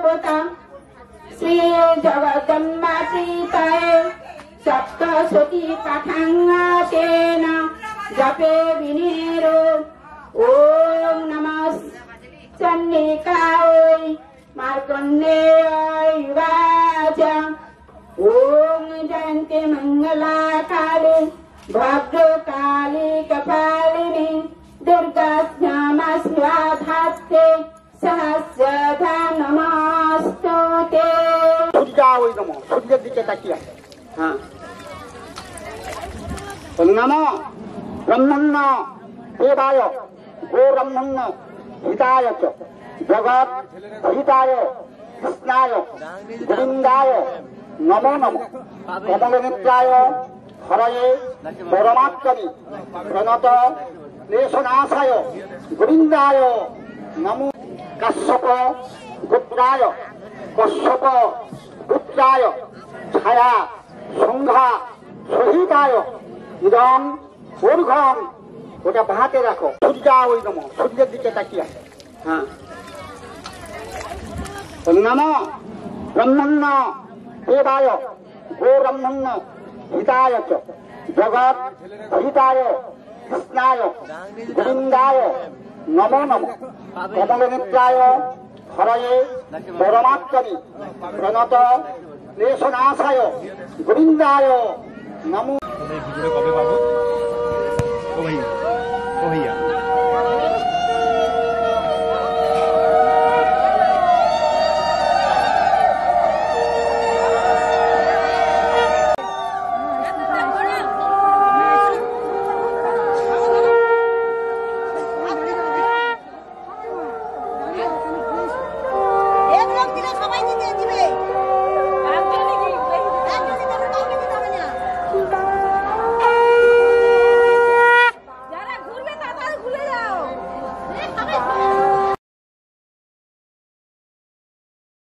देवता श्री जगदम्बातीताय सप्तशती पाठांगेन जपे विनेरो ओम नमः चंडिकाय मार्कंडेय युवाच ओम जयंती मंगला काली भद्रकाली कपालिनी दुर्गा श्यामा शिवा धात्रे सहस्रधा नमस्तुते। सूर्याय नमः। सूर्यের দিকে তাকিয়ে হ্যাঁ नमो ब्रह्मण्य देवाय गो ब्रह्मण्य हिताय च जगत हिताय कृष्णाय गोविंदाय नमो नमः कमलनेत्राय हरये परमात्मनि प्रणत क्लेशनाशाय गोविंदाय नमो कश्यप गोत्राय कश्यप पुत्राय छाया संघा सहिताय इदं ऊर्ध्वं ওটা বাহাতে রাখো। সূর্যায় নমঃ। সূর্যের দিকে তাকিয়ে হ্যাঁ নমো ব্রহ্মণ্য দেবায় গো ব্রহ্মণ্য হিতায় চ জগৎ হিতায় কৃষ্ণায় গোবিন্দায় নমো নমঃ কমলনেত্রায় হরয়ে পরমাত্মনি প্রণত ক্লেশনাশায় গোবিন্দায় নমো।